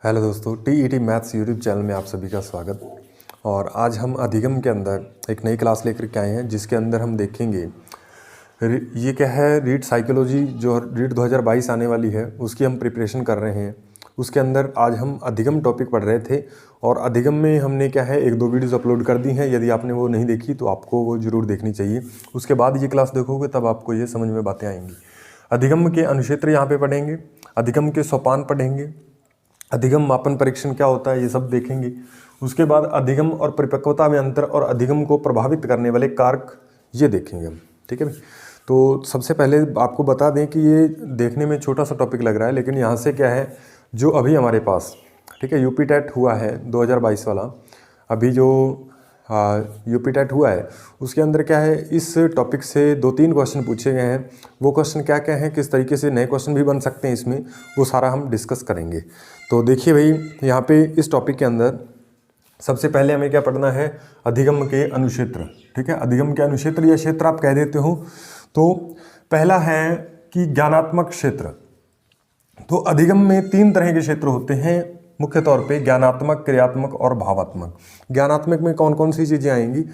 Hello दोस्तों, TET maths YouTube channel में आप सभी का स्वागत। और आज हम अधिगम के अंदर एक नई क्लास लेकर के आए हैं, जिसके अंदर हम देखेंगे ये क्या है, रीट साइकोलॉजी जो रीट 2022 आने वाली है उसकी हम प्रिपरेशन कर रहे हैं। उसके अंदर आज हम अधिगम टॉपिक पढ़ रहे थे और अधिगम में हमने क्या है एक दो वीडियोस अपलोड कर दी हैं। यदि आपने वो नहीं देखी तो आपको वो ज़रूर देखनी चाहिए। उसके बाद ये क्लास देखोगे तब आपको ये समझ में बातें आएंगी। अधिगम के अनुक्षेत्र यहाँ पे पढ़ेंगे, अधिगम के सोपान पढ़ेंगे, अधिगम मापन परीक्षण क्या होता है ये सब देखेंगे। उसके बाद अधिगम और परिपक्वता में अंतर और अधिगम को प्रभावित करने वाले कारक ये देखेंगे हम। ठीक है भाई। तो सबसे पहले आपको बता दें कि ये देखने में छोटा सा टॉपिक लग रहा है, लेकिन यहाँ से क्या है जो अभी हमारे पास ठीक है यूपी टेट हुआ है 2022 वाला, अभी जो यूपी टेट हुआ है उसके अंदर क्या है इस टॉपिक से 2-3 क्वेश्चन पूछे गए हैं। वो क्वेश्चन क्या क्या हैं, किस तरीके से नए क्वेश्चन भी बन सकते हैं इसमें, वो सारा हम डिस्कस करेंगे। तो देखिए भाई, यहाँ पे इस टॉपिक के अंदर सबसे पहले हमें क्या पढ़ना है, अधिगम के अनुक्षेत्र। ठीक है, अधिगम के अनुक्षेत्र या क्षेत्र आप कह देते हो। तो पहला है कि ज्ञानात्मक क्षेत्र। तो अधिगम में 3 तरह के क्षेत्र होते हैं मुख्य तौर पे, ज्ञानात्मक, क्रियात्मक और भावात्मक। ज्ञानात्मक में कौन कौन सी चीज़ें आएंगी,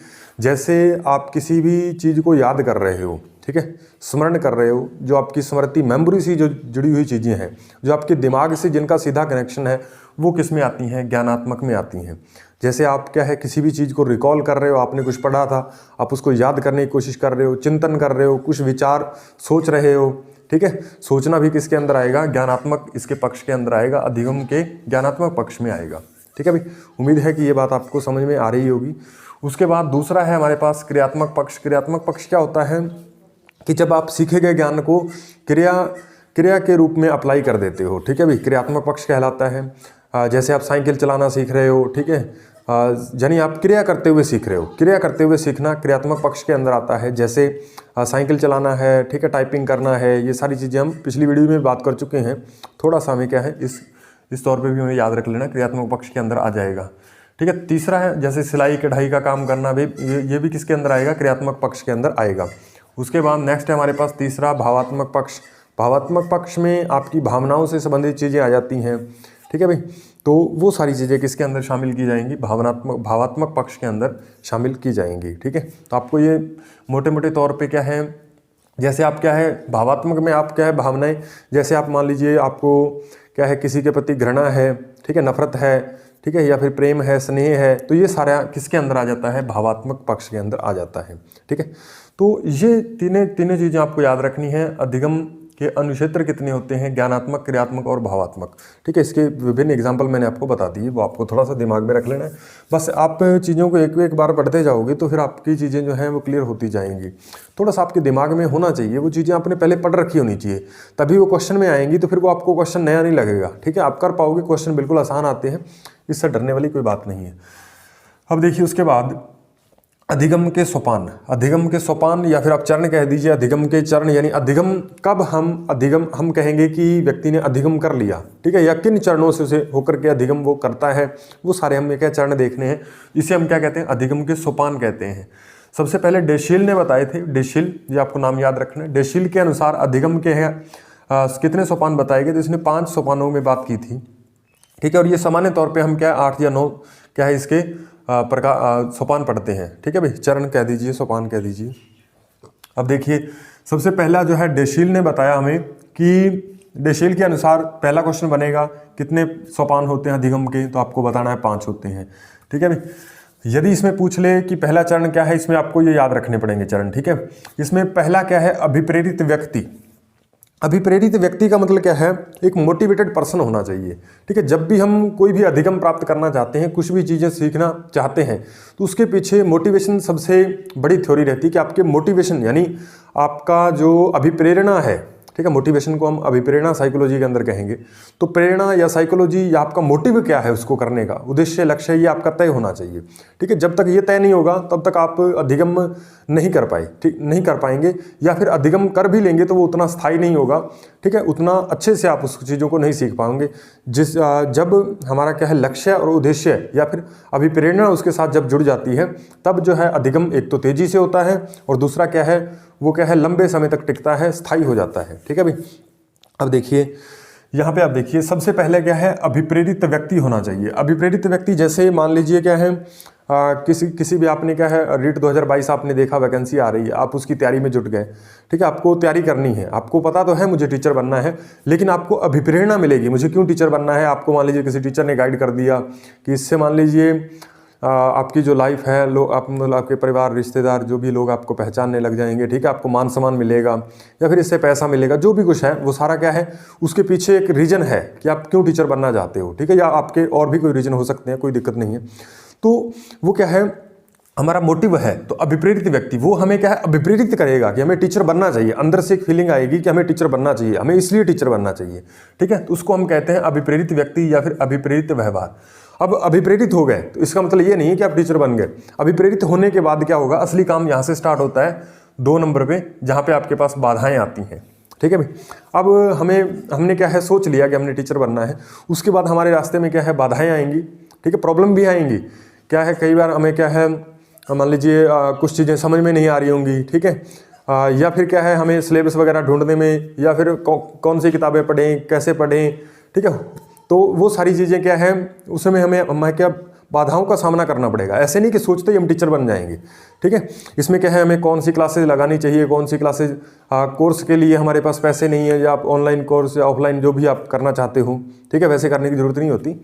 जैसे आप किसी भी चीज़ को याद कर रहे हो, ठीक है, स्मरण कर रहे हो, जो आपकी स्मृति मेमोरी से जो जुड़ी हुई चीज़ें हैं, जो आपके दिमाग से जिनका सीधा कनेक्शन है, वो किस में आती हैं, ज्ञानात्मक में आती हैं। जैसे आप क्या है किसी भी चीज़ को रिकॉल कर रहे हो, आपने कुछ पढ़ा था, आप उसको याद करने की कोशिश कर रहे हो, चिंतन कर रहे हो, कुछ विचार सोच रहे हो। ठीक है, सोचना भी किसके अंदर आएगा, ज्ञानात्मक इसके पक्ष के अंदर आएगा, अधिगम के ज्ञानात्मक पक्ष में आएगा। ठीक है भाई, उम्मीद है कि ये बात आपको समझ में आ रही होगी। उसके बाद दूसरा है हमारे पास क्रियात्मक पक्ष। क्रियात्मक पक्ष क्या होता है कि जब आप सीखे गए ज्ञान को क्रिया के रूप में अप्लाई कर देते हो। ठीक है भाई, क्रियात्मक पक्ष कहलाता है। जैसे आप साइकिल चलाना सीख रहे हो, ठीक है, यानी आप क्रिया करते हुए सीख रहे हो। क्रिया करते हुए सीखना क्रियात्मक पक्ष के अंदर आता है। जैसे साइकिल चलाना है, ठीक है, टाइपिंग करना है, ये सारी चीज़ें हम पिछली वीडियो में बात कर चुके हैं। थोड़ा सा हमें क्या है इस तौर पे भी हमें याद रख लेना, क्रियात्मक पक्ष के अंदर आ जाएगा। ठीक है, तीसरा है जैसे सिलाई कढ़ाई का काम करना भी, ये भी किसके अंदर आएगा, क्रियात्मक पक्ष के अंदर आएगा। उसके बाद नेक्स्ट है हमारे पास तीसरा भावात्मक पक्ष। भावात्मक पक्ष में आपकी भावनाओं से संबंधित चीज़ें आ जाती हैं। ठीक है भाई, तो वो सारी चीज़ें किसके अंदर शामिल की जाएंगी, भावात्मक पक्ष के अंदर शामिल की जाएंगी। ठीक है, तो आपको ये मोटे मोटे तौर पे क्या है, जैसे आप क्या है भावात्मक में आप क्या है भावनाएं, जैसे आप मान लीजिए आपको क्या है किसी के प्रति घृणा है, ठीक है, नफरत है, ठीक है, या फिर प्रेम है, स्नेह है, तो ये सारा किसके अंदर आ जाता है, भावात्मक पक्ष के अंदर आ जाता है। ठीक है, तो ये तीनों चीज़ें आपको याद रखनी है। अधिगम के अनुक्षेत्र कितने होते हैं, ज्ञानात्मक, क्रियात्मक और भावात्मक। ठीक है, इसके विभिन्न एग्जाम्पल मैंने आपको बता दिए, वो आपको थोड़ा सा दिमाग में रख लेना है। बस आप चीज़ों को एक बार पढ़ते जाओगे तो फिर आपकी चीज़ें जो हैं वो क्लियर होती जाएंगी। थोड़ा सा आपके दिमाग में होना चाहिए, वो चीज़ें आपने पहले पढ़ रखी होनी चाहिए, तभी वो क्वेश्चन में आएंगी, तो फिर वो आपको क्वेश्चन नया नहीं लगेगा। ठीक है, आप कर पाओगे, क्वेश्चन बिल्कुल आसान आते हैं, इससे डरने वाली कोई बात नहीं है। अब देखिए उसके बाद अधिगम के सोपान। अधिगम के सोपान या फिर आप चरण कह दीजिए, अधिगम के चरण, यानी अधिगम कब हम कहेंगे कि व्यक्ति ने अधिगम कर लिया। ठीक है, या किन चरणों से उसे होकर के अधिगम वो करता है, वो सारे हमें क्या चरण देखने हैं। इसे हम क्या कहते हैं, अधिगम के सोपान कहते हैं। सबसे पहले डेशील ने बताए थे, डेशील, ये आपको नाम याद रखना है। डेशील के अनुसार अधिगम के हैं कितने सोपान बताए गए, तो इसने 5 सोपानों में बात की थी। ठीक है, और ये सामान्य तौर पे हम क्या 8 या 9 क्या है इसके सोपान पढ़ते हैं। ठीक है भाई, चरण कह दीजिए, सोपान कह दीजिए। अब देखिए सबसे पहला जो है डेशील ने बताया हमें कि डेशील के अनुसार पहला क्वेश्चन बनेगा कितने सोपान होते हैं अधिगम के, तो आपको बताना है 5 होते हैं। ठीक है भाई, यदि इसमें पूछ ले कि पहला चरण क्या है, इसमें आपको ये याद रखने पड़ेंगे चरण। ठीक है, इसमें पहला क्या है, अभिप्रेरित व्यक्ति। अभिप्रेरित व्यक्ति का मतलब क्या है, एक मोटिवेटेड पर्सन होना चाहिए। ठीक है, जब भी हम कोई भी अधिगम प्राप्त करना चाहते हैं, कुछ भी चीज़ें सीखना चाहते हैं, तो उसके पीछे मोटिवेशन सबसे बड़ी थ्योरी रहती है कि आपके मोटिवेशन यानी आपका जो अभिप्रेरणा है। ठीक है, मोटिवेशन को हम अभिप्रेरणा साइकोलॉजी के अंदर कहेंगे। तो प्रेरणा या साइकोलॉजी या आपका मोटिव क्या है उसको करने का, उद्देश्य लक्ष्य ये आपका तय होना चाहिए। ठीक है, जब तक ये तय नहीं होगा तब तक आप अधिगम नहीं कर पाएंगे, या फिर अधिगम कर भी लेंगे तो वो उतना स्थायी नहीं होगा। ठीक है, उतना अच्छे से आप उस चीज़ों को नहीं सीख पाएंगे। जब हमारा क्या है लक्ष्य और उद्देश्य या फिर अभिप्रेरणा उसके साथ जब जुड़ जाती है, तब जो है अधिगम एक तो तेजी से होता है और दूसरा क्या है वो क्या है लंबे समय तक टिकता है, स्थायी हो जाता है। ठीक है भाई, अब देखिए यहाँ पे आप देखिए सबसे पहले क्या है, अभिप्रेरित व्यक्ति होना चाहिए। अभिप्रेरित व्यक्ति जैसे मान लीजिए क्या है, किसी भी आपने क्या है रीट 2022 आपने देखा वैकेंसी आ रही है, आप उसकी तैयारी में जुट गए, ठीक है, आपको तैयारी करनी है, आपको पता तो है मुझे टीचर बनना है, लेकिन आपको अभिप्रेरणा मिलेगी मुझे क्यों टीचर बनना है। आपको मान लीजिए किसी टीचर ने गाइड कर दिया कि इससे मान लीजिए आपकी जो लाइफ है, लोग आप मतलब आपके परिवार रिश्तेदार जो भी लोग आपको पहचानने लग जाएंगे, ठीक है, आपको मान सम्मान मिलेगा या फिर इससे पैसा मिलेगा, जो भी कुछ है वो सारा क्या है, उसके पीछे एक रीज़न है कि आप क्यों टीचर बनना चाहते हो, ठीक है, या आपके और भी कोई रीज़न हो सकते हैं, कोई दिक्कत नहीं है। तो वो क्या है, हमारा मोटिव है। तो अभिप्रेरित व्यक्ति वो हमें क्या है, अभिप्रेरित करेगा कि हमें टीचर बनना चाहिए, अंदर से एक फीलिंग आएगी कि हमें टीचर बनना चाहिए, हमें इसलिए टीचर बनना चाहिए, ठीक है, तो उसको हम कहते हैं अभिप्रेरित व्यक्ति या फिर अभिप्रेरित व्यवहार। अब अभिप्रेरित हो गए तो इसका मतलब ये नहीं है कि आप टीचर बन गए। अभिप्रेरित होने के बाद क्या होगा, असली काम यहाँ से स्टार्ट होता है 2 नंबर पे, जहाँ पे आपके पास बाधाएं आती हैं, ठीक है भाई। अब हमने क्या है सोच लिया कि हमने टीचर बनना है, उसके बाद हमारे रास्ते में क्या है बाधाएं आएंगी, ठीक है, प्रॉब्लम भी आएंगी। क्या है, कई बार हमें क्या है, मान लीजिए कुछ चीज़ें समझ में नहीं आ रही होंगी, ठीक है, या फिर क्या है हमें सिलेबस वगैरह ढूंढने में, या फिर कौन सी किताबें पढ़ें, कैसे पढ़ें, ठीक है, तो वो सारी चीज़ें क्या है उसमें हमें क्या बाधाओं का सामना करना पड़ेगा। ऐसे नहीं कि सोचते ही हम टीचर बन जाएंगे, ठीक है। इसमें क्या है, हमें कौन सी क्लासेज लगानी चाहिए, कौन सी क्लासेज कोर्स के लिए हमारे पास पैसे नहीं है, या आप ऑनलाइन कोर्स या ऑफलाइन जो भी आप करना चाहते हो, ठीक है, वैसे करने की ज़रूरत नहीं होती।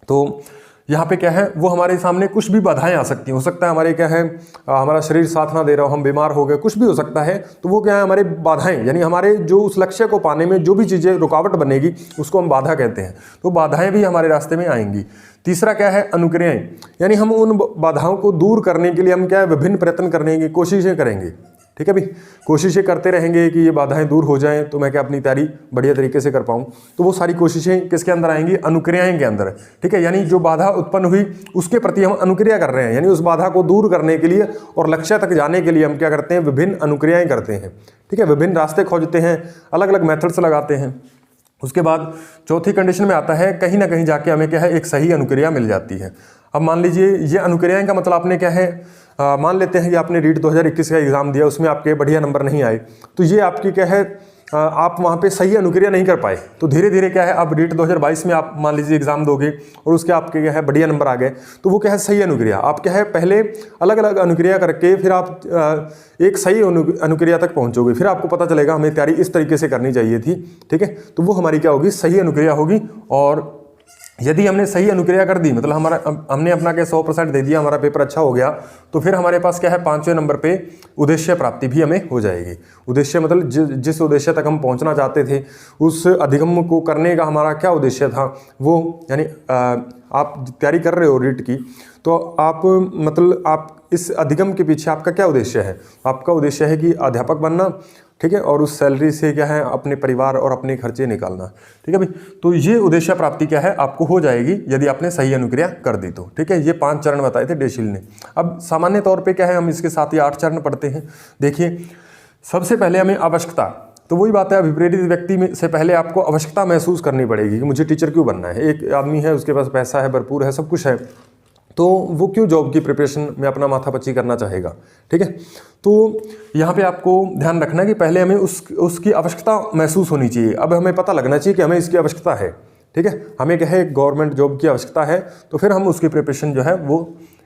तो यहाँ पे क्या है, वो हमारे सामने कुछ भी बाधाएं आ सकती हैं, हो सकता है हमारे क्या है हमारा शरीर साथ ना दे रहा हो, हम बीमार हो गए, कुछ भी हो सकता है। तो वो क्या है, हमारे बाधाएं, यानी हमारे जो उस लक्ष्य को पाने में जो भी चीज़ें रुकावट बनेगी उसको हम बाधा कहते हैं। तो बाधाएं भी हमारे रास्ते में आएंगी। तीसरा क्या है, अनुक्रियाएं, यानी हम उन बाधाओं को दूर करने के लिए हम क्या है विभिन्न प्रयत्न करने की कोशिशें करेंगे, ठीक है भाई, कोशिशें करते रहेंगे कि ये बाधाएं दूर हो जाएं, तो मैं क्या अपनी तैयारी बढ़िया तरीके से कर पाऊँ। तो वो सारी कोशिशें किसके अंदर आएंगी, अनुक्रियाएं के अंदर, ठीक है, यानी जो बाधा उत्पन्न हुई उसके प्रति हम अनुक्रिया कर रहे हैं, यानी उस बाधा को दूर करने के लिए और लक्ष्य तक जाने के लिए हम क्या करते हैं, विभिन्न अनुक्रियाएं करते हैं, ठीक है, विभिन्न रास्ते खोजते हैं, अलग अलग मेथड्स लगाते हैं। उसके बाद चौथी कंडीशन में आता है, कहीं ना कहीं जाके हमें क्या है एक सही अनुक्रिया मिल जाती है। अब मान लीजिए ये अनुक्रियाएं का मतलब आपने क्या है, मान लेते हैं कि आपने रीट 2021 का एग्ज़ाम दिया, उसमें आपके बढ़िया नंबर नहीं आए, तो ये आपकी क्या है आप वहाँ पे सही अनुक्रिया नहीं कर पाए। तो धीरे धीरे क्या है, अब रीट 2022 में आप मान लीजिए एग्ज़ाम दोगे और उसके आपके क्या है बढ़िया नंबर आ गए, तो वो क्या है सही अनुक्रिया। आप क्या है पहले अलग अलग अनुक्रिया करके फिर आप एक सही अनुक्रिया तक पहुँचोगे, फिर आपको पता चलेगा हमें तैयारी इस तरीके से करनी चाहिए थी, ठीक है। तो वो हमारी क्या होगी, सही अनुक्रिया होगी। और यदि हमने सही अनुक्रिया कर दी, मतलब हमने अपना क्या 100% दे दिया, हमारा पेपर अच्छा हो गया, तो फिर हमारे पास क्या है 5वें नंबर पे उद्देश्य प्राप्ति भी हमें हो जाएगी। उद्देश्य मतलब जिस उद्देश्य तक हम पहुंचना चाहते थे, उस अधिगम को करने का हमारा क्या उद्देश्य था, वो यानी आप तैयारी कर रहे हो रीट की, तो आप मतलब आप इस अधिगम के पीछे आपका क्या उद्देश्य है, आपका उद्देश्य है कि अध्यापक बनना, ठीक है, और उस सैलरी से क्या है अपने परिवार और अपने खर्चे निकालना, ठीक है भाई। तो ये उद्देश्य प्राप्ति क्या है आपको हो जाएगी यदि आपने सही अनुक्रिया कर दी तो, ठीक है। ये 5 चरण बताए थे डेशील ने। अब सामान्य तौर पे क्या है, हम इसके साथ ही 8 चरण पढ़ते हैं। देखिए सबसे पहले हमें आवश्यकता, तो वही बात है, अभिप्रेरित व्यक्ति में से पहले आपको आवश्यकता महसूस करनी पड़ेगी कि मुझे टीचर क्यों बनना है। एक आदमी है, उसके पास पैसा है, भरपूर है, सब कुछ है, तो वो क्यों जॉब की प्रिपरेशन में अपना माथापच्ची करना चाहेगा, ठीक है। तो यहाँ पे आपको ध्यान रखना है कि पहले हमें उसकी आवश्यकता महसूस होनी चाहिए। अब हमें पता लगना चाहिए कि हमें इसकी आवश्यकता है, ठीक है, हमें क्या है गवर्नमेंट जॉब की आवश्यकता है, तो फिर हम उसकी प्रिपरेशन जो है वो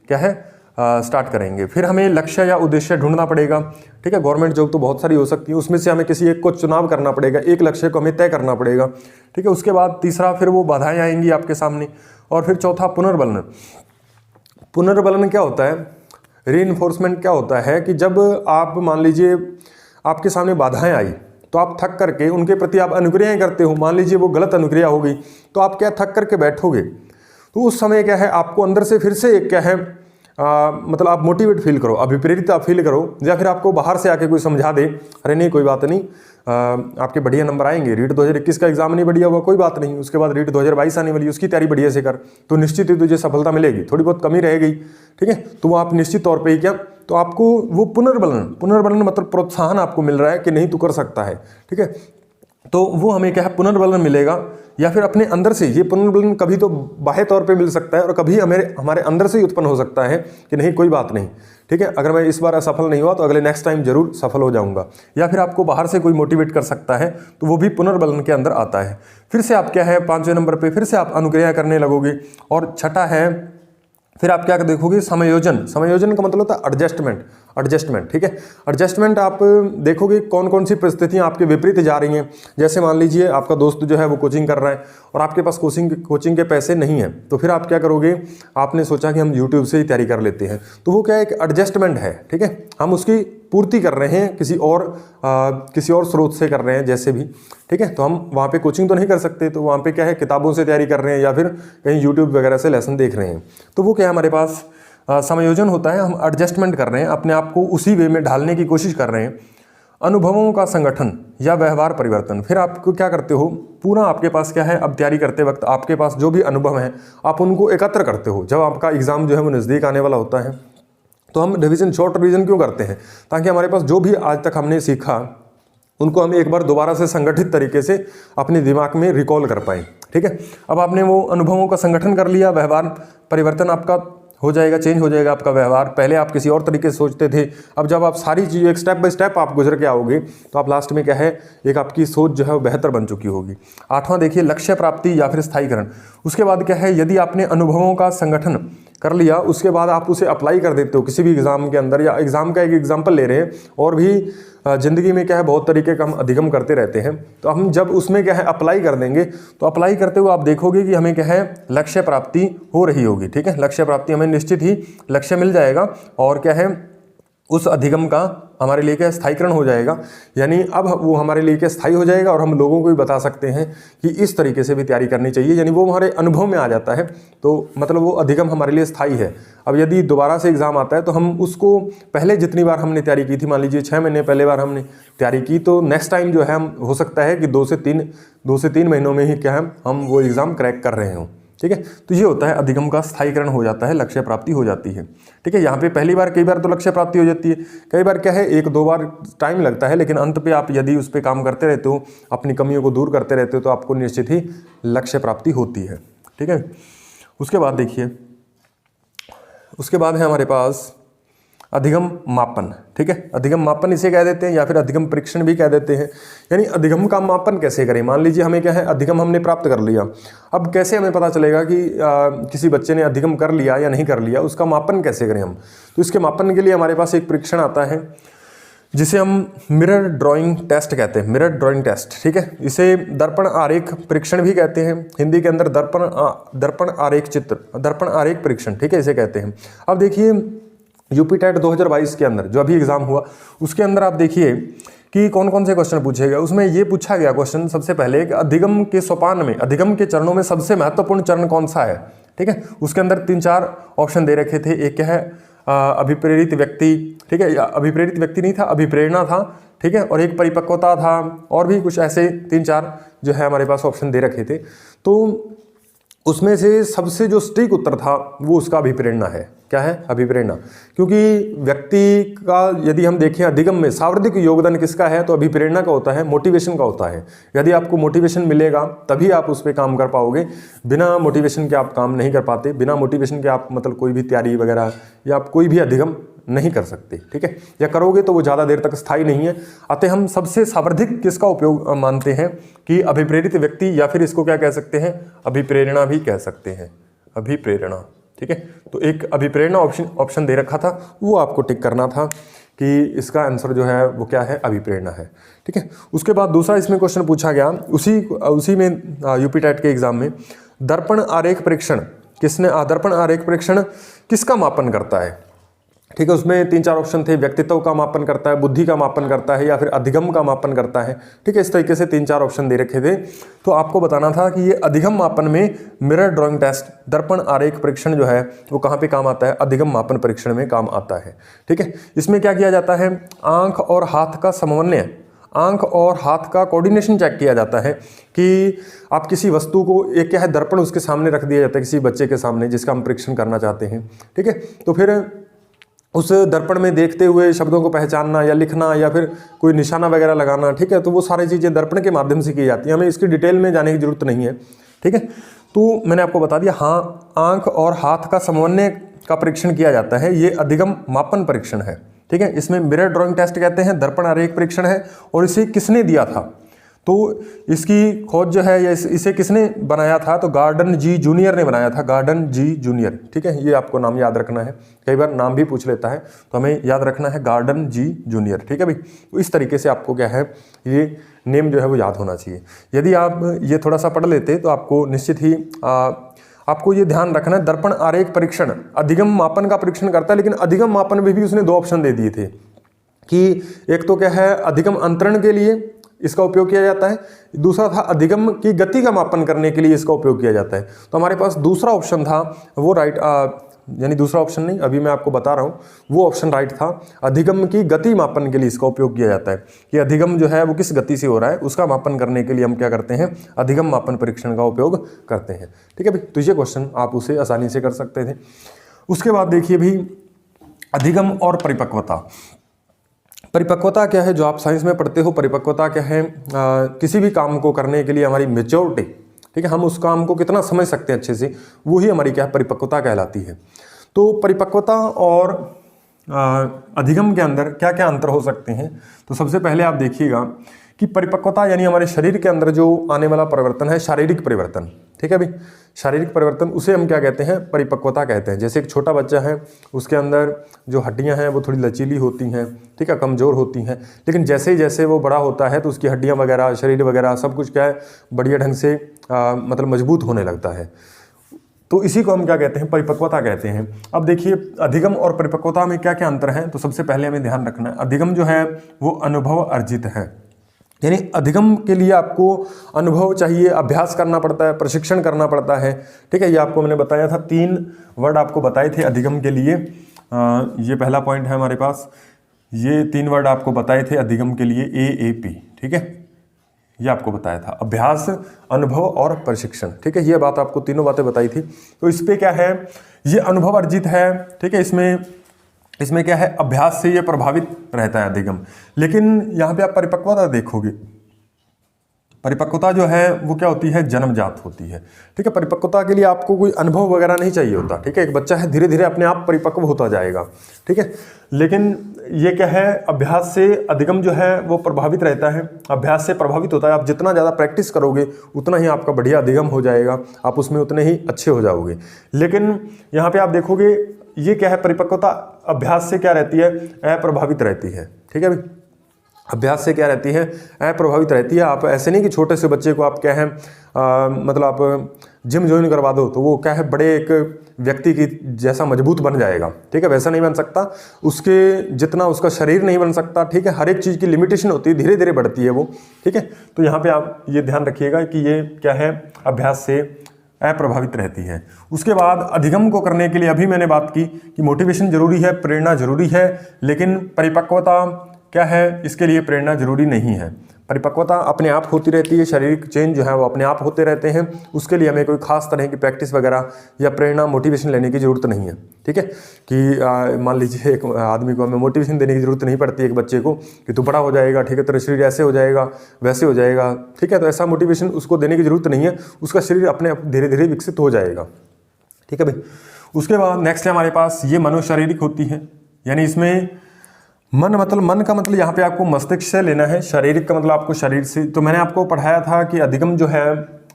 क्या है स्टार्ट करेंगे। फिर हमें लक्ष्य या उद्देश्य ढूंढना पड़ेगा, ठीक है। गवर्नमेंट जॉब तो बहुत सारी हो सकती है, उसमें से हमें किसी एक को चुनाव करना पड़ेगा, एक लक्ष्य को हमें तय करना पड़ेगा, ठीक है। उसके बाद तीसरा फिर वो बाधाएं आएंगी आपके सामने, और फिर चौथा पुनर्बलन। पुनर्बलन क्या होता है, रीइंफोर्समेंट क्या होता है कि जब आप मान लीजिए आपके सामने बाधाएं आई तो आप थक करके उनके प्रति आप अनुक्रियाएं करते हो, मान लीजिए वो गलत अनुक्रिया हो गई, तो आप क्या थक करके बैठोगे, तो उस समय क्या है आपको अंदर से फिर से एक क्या है मतलब आप मोटिवेट फील करो, अभिप्रेरित आप फील करो, या फिर आपको बाहर से आके कोई समझा दे, अरे नहीं कोई बात नहीं, आपके बढ़िया नंबर आएंगे, रीट 2021 का एग्जाम नहीं बढ़िया हुआ कोई बात नहीं, उसके बाद रीट 2022 आने वाली, उसकी तैयारी बढ़िया से कर, तो निश्चित ही तुझे सफलता मिलेगी, थोड़ी बहुत कमी रह गई, ठीक है, तो वो आप निश्चित तौर पर ही क्या, तो आपको वो पुनर्बलन मतलब प्रोत्साहन आपको मिल रहा है कि नहीं तू कर सकता है, ठीक है। तो वो हमें क्या है पुनर्बलन मिलेगा, या फिर अपने अंदर से। ये पुनर्बलन कभी तो बाह्य तौर पे मिल सकता है और कभी हमारे अंदर से ही उत्पन्न हो सकता है कि नहीं कोई बात नहीं, ठीक है, अगर मैं इस बार असफल नहीं हुआ तो अगले नेक्स्ट टाइम जरूर सफल हो जाऊंगा। या फिर आपको बाहर से कोई मोटिवेट कर सकता है, तो वो भी पुनर्बलन के अंदर आता है। फिर से आप क्या है 5वें नंबर पे फिर से आप अनुक्रिया करने लगोगे। और छठा है फिर आप क्या देखोगे समायोजन। समायोजन का मतलब होता है एडजस्टमेंट, ठीक है। एडजस्टमेंट आप देखोगे कौन कौन सी परिस्थितियां आपके विपरीत जा रही हैं। जैसे मान लीजिए आपका दोस्त जो है वो कोचिंग कर रहा है और आपके पास कोचिंग के पैसे नहीं हैं, तो फिर आप क्या करोगे, आपने सोचा कि हम यूट्यूब से ही तैयारी कर लेते हैं, तो वो क्या एक एडजस्टमेंट है, ठीक है, हम उसकी पूर्ति कर रहे हैं किसी और स्रोत से कर रहे हैं जैसे भी, ठीक है। तो हम वहाँ पे कोचिंग तो नहीं कर सकते, तो वहाँ पे क्या है किताबों से तैयारी कर रहे हैं या फिर कहीं यूट्यूब वगैरह से लेसन देख रहे हैं, तो वो क्या है हमारे पास समायोजन होता है। हम एडजस्टमेंट कर रहे हैं, अपने आप को उसी वे में ढालने की कोशिश कर रहे हैं। अनुभवों का संगठन या व्यवहार परिवर्तन, फिर आपको क्या करते हो, पूरा आपके पास क्या है अब तैयारी करते वक्त आपके पास जो भी अनुभव हैं आप उनको एकत्र करते हो। जब आपका एग्जाम जो है वो नज़दीक आने वाला होता है तो हम शॉर्ट रिवीजन क्यों करते हैं, ताकि हमारे पास जो भी आज तक हमने सीखा उनको हम एक बार दोबारा से संगठित तरीके से अपने दिमाग में रिकॉल कर पाएँ, ठीक है। अब आपने वो अनुभवों का संगठन कर लिया, व्यवहार परिवर्तन आपका हो जाएगा, चेंज हो जाएगा आपका व्यवहार। पहले आप किसी और तरीके से सोचते थे, अब जब आप सारी चीज़ें एक स्टेप बाय स्टेप आप गुजर के आओगे तो आप लास्ट में क्या है एक आपकी सोच जो है वो बेहतर बन चुकी होगी। 8वां देखिए लक्ष्य प्राप्ति या फिर स्थायीकरण। उसके बाद क्या है, यदि आपने अनुभवों का संगठन कर लिया उसके बाद आप उसे अप्लाई कर देते हो किसी भी एग्जाम के अंदर, या एग्जाम का एक एग्जाम्पल ले रहे हैं और भी ज़िंदगी में क्या है बहुत तरीके का हम अधिगम करते रहते हैं, तो हम जब उसमें क्या है अप्लाई कर देंगे तो अप्लाई करते हुए आप देखोगे कि हमें क्या है लक्ष्य प्राप्ति हो रही होगी, ठीक है। लक्ष्य प्राप्ति हमें निश्चित ही लक्ष्य मिल जाएगा और क्या है उस अधिगम का हमारे लिए क्या स्थायीकरण हो जाएगा, यानी अब वो हमारे लिए क्या स्थायी हो जाएगा और हम लोगों को भी बता सकते हैं कि इस तरीके से भी तैयारी करनी चाहिए, यानी वो हमारे अनुभव में आ जाता है, तो मतलब वो अधिगम हमारे लिए स्थायी है। अब यदि दोबारा से एग्जाम आता है तो हम उसको पहले जितनी बार हमने तैयारी की थी, मान लीजिए 6 महीने पहले बार हमने तैयारी की, तो नेक्स्ट टाइम जो है हम हो सकता है कि 2 से 3 महीनों में ही क्या है हम वो एग्ज़ाम क्रैक कर रहे हों, ठीक है। तो ये होता है अधिगम का स्थायीकरण हो जाता है, लक्ष्य प्राप्ति हो जाती है, ठीक है। यहाँ पे पहली बार कई बार तो लक्ष्य प्राप्ति हो जाती है, कई बार क्या है 1-2 बार टाइम लगता है, लेकिन अंत पे आप यदि उस पर काम करते रहते हो, अपनी कमियों को दूर करते रहते हो, तो आपको निश्चित ही लक्ष्य प्राप्ति होती है, ठीक है। उसके बाद देखिए, उसके बाद है हमारे पास अधिगम मापन, ठीक है। अधिगम मापन इसे कह देते हैं या फिर अधिगम परीक्षण भी कह देते हैं, यानी अधिगम का मापन कैसे करें। मान लीजिए हमें क्या है अधिगम हमने प्राप्त कर लिया, अब कैसे हमें पता चलेगा कि किसी बच्चे ने अधिगम कर लिया या नहीं कर लिया, उसका मापन कैसे करें हम। तो इसके मापन के लिए हमारे पास एक परीक्षण आता है जिसे हम मिरर ड्राइंग टेस्ट कहते हैं, मिरर ड्राइंग टेस्ट, ठीक है। इसे दर्पण आरेख परीक्षण भी कहते हैं, हिंदी के अंदर दर्पण आरेख परीक्षण, ठीक है, इसे कहते हैं। अब देखिए यूपीटेट 2022 के अंदर जो अभी एग्जाम हुआ उसके अंदर आप देखिए कि कौन कौन से क्वेश्चन पूछे गए। उसमें ये पूछा गया क्वेश्चन सबसे पहले कि अधिगम के सोपान में, अधिगम के चरणों में सबसे महत्वपूर्ण चरण कौन सा है, ठीक है। उसके अंदर 3-4 ऑप्शन दे रखे थे। एक क्या है अभिप्रेरित व्यक्ति, ठीक है, अभिप्रेरित व्यक्ति नहीं था, अभिप्रेरणा था, ठीक है, और एक परिपक्वता था, और भी कुछ ऐसे 3-4 जो है हमारे पास ऑप्शन दे रखे थे। तो उसमें से सबसे जो सटीक उत्तर था वो उसका अभिप्रेरणा है। क्या है? अभिप्रेरणा। क्योंकि व्यक्ति का यदि हम देखें अधिगम में सर्वाधिक योगदान किसका है, तो अभिप्रेरणा का होता है, मोटिवेशन का होता है। यदि आपको मोटिवेशन मिलेगा तभी आप उस पर काम कर पाओगे, बिना मोटिवेशन के आप काम नहीं कर पाते, बिना मोटिवेशन के आप मतलब कोई भी तैयारी वगैरह या आप कोई भी अधिगम नहीं कर सकते, ठीक है, या करोगे तो वो ज़्यादा देर तक स्थायी नहीं है। अतः हम सबसे सर्वाधिक किसका उपयोग मानते हैं कि अभिप्रेरित व्यक्ति, या फिर इसको क्या कह सकते हैं, अभिप्रेरणा भी कह सकते हैं, अभिप्रेरणा, ठीक है। तो एक अभिप्रेरणा ऑप्शन दे रखा था, वो आपको टिक करना था कि इसका आंसर जो है वो क्या है, अभिप्रेरणा है, ठीक है। उसके बाद दूसरा इसमें क्वेश्चन पूछा गया उसी में यूपीटेट के एग्जाम में, दर्पण आरेख परीक्षण दर्पण आरेख परीक्षण किसका मापन करता है, ठीक है। उसमें 3-4 ऑप्शन थे, व्यक्तित्व का मापन करता है, बुद्धि का मापन करता है, या फिर अधिगम का मापन करता है, ठीक है। इस तरीके से 3-4 ऑप्शन दे रखे थे। तो आपको बताना था कि ये अधिगम मापन में मिरर ड्राइंग टेस्ट, दर्पण आरेख परीक्षण जो है वो कहाँ पे काम आता है, अधिगम मापन परीक्षण में काम आता है, ठीक है। इसमें क्या किया जाता है, आंख और हाथ का समन्वय, आंख और हाथ का कोऑर्डिनेशन चेक किया जाता है कि आप किसी वस्तु को, एक क्या है दर्पण उसके सामने रख दिया जाता है किसी बच्चे के सामने जिसका हम परीक्षण करना चाहते हैं, ठीक है। तो फिर उस दर्पण में देखते हुए शब्दों को पहचानना या लिखना या फिर कोई निशाना वगैरह लगाना, ठीक है, तो वो सारी चीज़ें दर्पण के माध्यम से की जाती हैं, हमें इसकी डिटेल में जाने की जरूरत नहीं है, ठीक है। तो मैंने आपको बता दिया, हाँ, आंख और हाथ का समन्वय का परीक्षण किया जाता है, ये अधिगम मापन परीक्षण है, ठीक है। इसमें मिरर ड्राइंग टेस्ट कहते हैं, दर्पण आरेख परीक्षण है, और इसे किसने दिया था, तो इसकी खोज जो है या इसे किसने बनाया था, तो गार्डन जी जूनियर ने बनाया था, गार्डन जी जूनियर, ठीक है। ये आपको नाम याद रखना है, कई बार नाम भी पूछ लेता है, तो हमें याद रखना है गार्डन जी जूनियर, ठीक है भाई। तो इस तरीके से आपको क्या है, ये नेम जो है वो याद होना चाहिए। यदि आप ये थोड़ा सा पढ़ लेते तो आपको निश्चित ही आपको ये ध्यान रखना है, दर्पण आरेख परीक्षण अधिगम मापन का परीक्षण करता है, लेकिन अधिगम मापन में भी उसने 2 ऑप्शन दे दिए थे कि एक तो क्या है, अधिगम अंतरण के लिए इसका उपयोग किया जाता है, दूसरा था अधिगम की गति का मापन करने के लिए इसका उपयोग किया जाता है। तो हमारे पास दूसरा ऑप्शन था वो राइट, यानी दूसरा ऑप्शन नहीं, अभी मैं आपको बता रहा हूँ, वो ऑप्शन राइट था, अधिगम की गति मापन के लिए इसका उपयोग किया जाता है, कि अधिगम जो है वो किस गति से हो रहा है उसका मापन करने के लिए हम क्या करते हैं, अधिगम मापन परीक्षण का उपयोग करते हैं, ठीक है भाई। तो ये क्वेश्चन आप उसे आसानी से कर सकते थे। उसके बाद देखिए भी, अधिगम और परिपक्वता। परिपक्वता क्या है, जो आप साइंस में पढ़ते हो, परिपक्वता क्या है, किसी भी काम को करने के लिए हमारी मेच्योरिटी, ठीक है, हम उस काम को कितना समझ सकते हैं अच्छे से, वो ही हमारी क्या है, परिपक्वता कहलाती है। तो परिपक्वता और अधिगम के अंदर क्या क्या अंतर हो सकते हैं, तो सबसे पहले आप देखिएगा कि परिपक्वता यानी हमारे शरीर के अंदर जो आने वाला परिवर्तन है, शारीरिक परिवर्तन, ठीक है भाई, शारीरिक परिवर्तन, उसे हम क्या कहते हैं, परिपक्वता कहते हैं। जैसे एक छोटा बच्चा है, उसके अंदर जो हड्डियां हैं वो थोड़ी लचीली होती हैं, ठीक है, कमज़ोर होती हैं, लेकिन जैसे ही जैसे वो बड़ा होता है तो उसकी हड्डियां वगैरह, शरीर वगैरह सब कुछ क्या है, बढ़िया ढंग से मतलब मजबूत होने लगता है। तो इसी को हम क्या कहते हैं, परिपक्वता कहते हैं। अब देखिए अधिगम और परिपक्वता में क्या क्या अंतर है, तो सबसे पहले हमें ध्यान रखना है, अधिगम जो है वो अनुभव अर्जित है, यानी अधिगम के लिए आपको अनुभव चाहिए, अभ्यास करना पड़ता है, प्रशिक्षण करना पड़ता है, ठीक है। ये आपको मैंने बताया था, 3 वर्ड आपको बताए थे अधिगम के लिए, ये पहला पॉइंट है हमारे पास, ये 3 वर्ड आपको बताए थे अधिगम के लिए, AAP, ठीक है, ये आपको बताया था, अभ्यास, अनुभव और प्रशिक्षण, ठीक है। ये बात आपको तीनों बातें बताई थी। तो इस पे क्या है, ये अनुभव अर्जित है, ठीक है, इसमें क्या है, अभ्यास से ये प्रभावित रहता है अधिगम। लेकिन यहाँ पे आप परिपक्वता देखोगे, परिपक्वता जो है वो क्या होती है, जन्मजात होती है, ठीक है। परिपक्वता के लिए आपको कोई अनुभव वगैरह नहीं चाहिए होता, ठीक है। एक बच्चा है धीरे धीरे अपने आप परिपक्व होता जाएगा, ठीक है। लेकिन ये क्या है, अभ्यास से अधिगम जो है वो प्रभावित रहता है, अभ्यास से प्रभावित होता है। आप जितना ज़्यादा प्रैक्टिस करोगे उतना ही आपका बढ़िया अधिगम हो जाएगा, आप उसमें उतने ही अच्छे हो जाओगे। लेकिन यहाँ पे आप देखोगे ये क्या है, परिपक्वता अभ्यास से क्या रहती है, अप्रभावित रहती है, ठीक है भाई। अभ्यास से क्या रहती है, अप्रभावित रहती है। आप ऐसे नहीं कि छोटे से बच्चे को आप क्या है मतलब आप जिम ज्वाइन करवा दो तो वो क्या है बड़े एक व्यक्ति की जैसा मजबूत बन जाएगा, ठीक है, वैसा नहीं बन सकता, उसके जितना उसका शरीर नहीं बन सकता, ठीक है। हर एक चीज़ की लिमिटेशन होती है, धीरे धीरे बढ़ती है वो, ठीक है। तो यहाँ पे आप ये ध्यान रखिएगा कि ये क्या है, अभ्यास से अप्रभावित रहती है। उसके बाद अधिगम को करने के लिए अभी मैंने बात की कि मोटिवेशन जरूरी है, प्रेरणा जरूरी है, लेकिन परिपक्वता क्या है, इसके लिए प्रेरणा जरूरी नहीं है। परिपक्वता अपने आप होती रहती है, शारीरिक चेंज जो है वो अपने आप होते रहते हैं, उसके लिए हमें कोई खास तरह की प्रैक्टिस वगैरह या प्रेरणा मोटिवेशन लेने की ज़रूरत नहीं है, ठीक है। कि मान लीजिए एक आदमी को हमें मोटिवेशन देने की ज़रूरत नहीं पड़ती, एक बच्चे को कि तू बड़ा हो जाएगा, ठीक है, तेरा शरीर ऐसे हो जाएगा, वैसे हो जाएगा, ठीक है। तो ऐसा मोटिवेशन उसको देने की ज़रूरत नहीं है, उसका शरीर अपने आप धीरे धीरे विकसित हो जाएगा, ठीक है भाई। उसके बाद नेक्स्ट है हमारे पास ये मनोशारीरिक होती है, यानी इसमें मन का मतलब यहाँ पे आपको मस्तिष्क से लेना है, शारीरिक का मतलब आपको शरीर से। तो मैंने आपको पढ़ाया था कि अधिगम जो है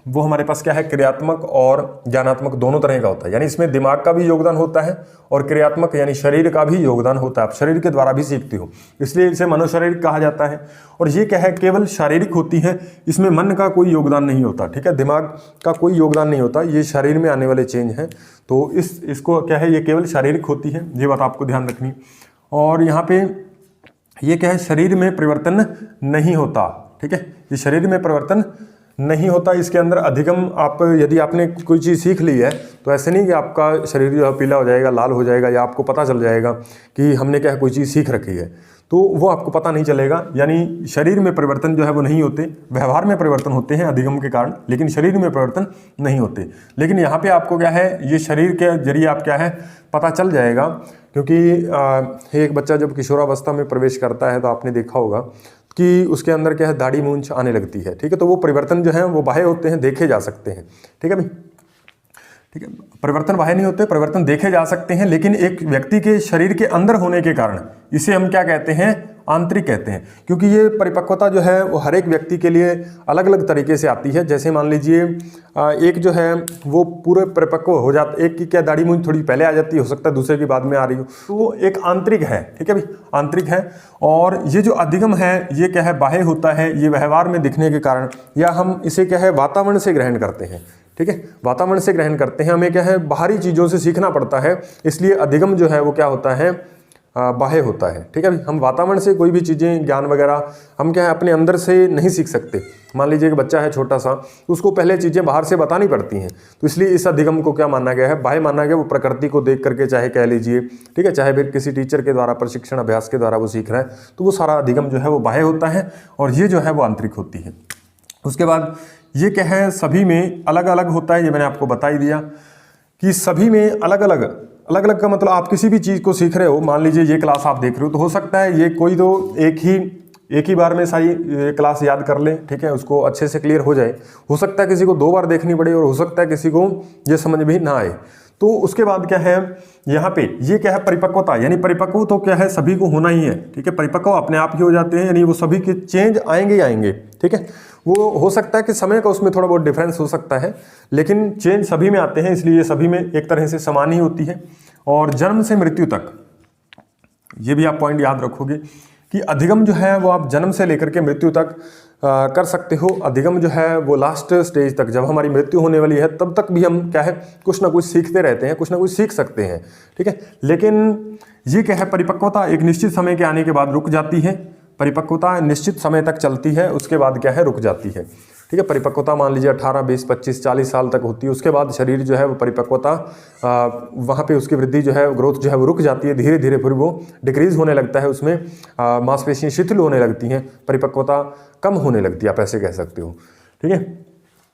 वो हमारे पास क्या है, क्रियात्मक और ज्ञानात्मक दोनों तरह का होता है, यानी इसमें दिमाग का भी योगदान होता है और क्रियात्मक यानी शरीर का भी योगदान होता है, आप शरीर के द्वारा भी सीखते हो, इसलिए इसे मनोशारीरिक कहा जाता है। और ये क्या है, केवल शारीरिक होती है, इसमें मन का कोई योगदान नहीं होता, ठीक है, दिमाग का कोई योगदान नहीं होता, ये शरीर में आने वाले चेंज हैं। तो इसको क्या है, ये केवल शारीरिक होती है, ये बात आपको ध्यान रखनी। और यहाँ पे ये क्या है, शरीर में परिवर्तन नहीं होता, ठीक है, ये शरीर में परिवर्तन नहीं होता। इसके अंदर अधिगम आप यदि आपने कोई चीज़ सीख ली है तो ऐसे नहीं कि आपका शरीर जो है पीला हो जाएगा, लाल हो जाएगा, या आपको पता चल जाएगा कि हमने क्या है कोई चीज़ सीख रखी है। तो वो आपको पता नहीं चलेगा। यानी शरीर में परिवर्तन जो है वो नहीं होते, व्यवहार में परिवर्तन होते हैं अधिगम के कारण, लेकिन शरीर में परिवर्तन नहीं होते। लेकिन यहाँ पे आपको क्या है, ये शरीर के जरिए आप क्या है पता चल जाएगा। क्योंकि एक बच्चा जब किशोरावस्था में प्रवेश करता है तो आपने देखा होगा कि उसके अंदर क्या है, दाढ़ी मूंछ आने लगती है, ठीक है। तो वो परिवर्तन जो है वो बाह्य होते हैं, देखे जा सकते हैं, ठीक है भाई, ठीक है। परिवर्तन बाह्य नहीं होते, परिवर्तन देखे जा सकते हैं, लेकिन एक व्यक्ति के शरीर के अंदर होने के कारण इसे हम क्या कहते हैं, आंतरिक कहते हैं। क्योंकि ये परिपक्वता जो है वो हर एक व्यक्ति के लिए अलग अलग तरीके से आती है। जैसे मान लीजिए एक जो है वो पूरे परिपक्व हो जाता, एक की क्या दाढ़ी मूंछ थोड़ी पहले आ जाती है, हो सकता है दूसरे की बाद में आ रही हो, तो वो एक आंतरिक है, ठीक है भाई, आंतरिक है। और ये जो अधिगम है ये क्या है, बाह्य होता है, ये व्यवहार में दिखने के कारण, या हम इसे क्या है वातावरण से ग्रहण करते हैं, ठीक है, वातावरण से ग्रहण करते हैं। हमें क्या है बाहरी चीज़ों से सीखना पड़ता है, इसलिए अधिगम जो है वो क्या होता है, बाह्य होता है, ठीक है। हम वातावरण से कोई भी चीज़ें, ज्ञान वगैरह हम क्या है अपने अंदर से नहीं सीख सकते। मान लीजिए कि बच्चा है छोटा सा, उसको पहले चीज़ें बाहर से बतानी पड़ती हैं, तो इसलिए इस अधिगम को क्या माना गया है, बाह्य माना गया। वो प्रकृति को देख करके चाहे कह लीजिए, ठीक है, चाहे फिर किसी टीचर के द्वारा प्रशिक्षण अभ्यास के द्वारा वो सीख रहा है, तो वो सारा अधिगम जो है वो बाह्य होता है, और ये जो है वो आंतरिक होती है। उसके बाद ये क्या है, सभी में अलग अलग होता है, ये मैंने आपको बता ही दिया कि सभी में अलग अलग का मतलब आप किसी भी चीज़ को सीख रहे हो। मान लीजिए ये क्लास आप देख रहे हो, तो हो सकता है ये कोई तो एक ही बार में सारी क्लास याद कर ले, ठीक है, उसको अच्छे से क्लियर हो जाए। हो सकता है किसी को 2 बार देखनी पड़े, और हो सकता है किसी को ये समझ भी ना आए। तो उसके बाद क्या है, यहाँ पे ये क्या है, परिपक्वता, यानी परिपक्व तो क्या है सभी को होना ही है, ठीक है। परिपक्व अपने आप ही हो जाते हैं, यानी वो सभी के चेंज आएंगे ही आएंगे, ठीक है। वो हो सकता है कि समय का उसमें थोड़ा बहुत डिफरेंस हो सकता है, लेकिन चेंज सभी में आते हैं, इसलिए ये सभी में एक तरह से समान ही होती है। और जन्म से मृत्यु तक, ये भी आप पॉइंट याद रखोगे कि अधिगम जो है वो आप जन्म से लेकर के मृत्यु तक कर सकते हो। अधिगम जो है वो लास्ट स्टेज तक, जब हमारी मृत्यु होने वाली है तब तक भी हम क्या है कुछ ना कुछ सीखते रहते हैं, कुछ ना कुछ सीख सकते हैं, ठीक है। लेकिन ये क्या है, परिपक्वता एक निश्चित समय के आने के बाद रुक जाती है। परिपक्वता निश्चित समय तक चलती है, उसके बाद क्या है रुक जाती है, ठीक है। परिपक्वता मान लीजिए 18, 20, 25, 40 साल तक होती है। उसके बाद शरीर जो है वो परिपक्वता वहाँ पे उसकी वृद्धि जो है, ग्रोथ जो है वो रुक जाती है, धीरे धीरे फिर वो डिक्रीज होने लगता है, उसमें मांसपेशियाँ शिथिल होने लगती हैं, परिपक्वता कम होने लगती है, आप ऐसे कह सकते हो, ठीक है।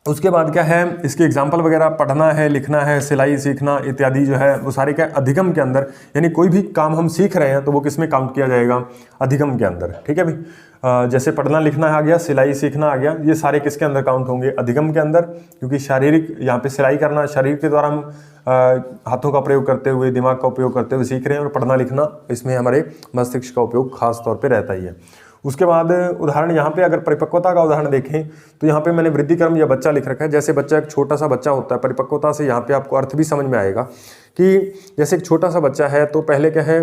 उसके बाद क्या है, इसके एग्जाम्पल वगैरह पढ़ना है, लिखना है, सिलाई सीखना इत्यादि जो है वो सारे क्या अधिगम के अंदर, यानी कोई भी काम हम सीख रहे हैं तो वो किस में काउंट किया जाएगा, अधिगम के अंदर, ठीक है भाई। जैसे पढ़ना लिखना आ गया, सिलाई सीखना आ गया, ये सारे किसके अंदर काउंट होंगे, अधिगम के अंदर। क्योंकि शारीरिक, यहाँ पे सिलाई करना शरीर के द्वारा हम हाथों का प्रयोग करते हुए, दिमाग का उपयोग करते हुए सीख रहे हैं, और पढ़ना लिखना इसमें हमारे मस्तिष्क का उपयोग खास तौर पर रहता ही है। उसके बाद उदाहरण यहाँ पे अगर परिपक्वता का उदाहरण देखें तो यहाँ पे मैंने वृद्धि क्रम या बच्चा लिख रखा है। जैसे बच्चा, एक छोटा सा बच्चा होता है, परिपक्वता से यहाँ पे आपको अर्थ भी समझ में आएगा कि जैसे एक छोटा सा बच्चा है तो पहले क्या है,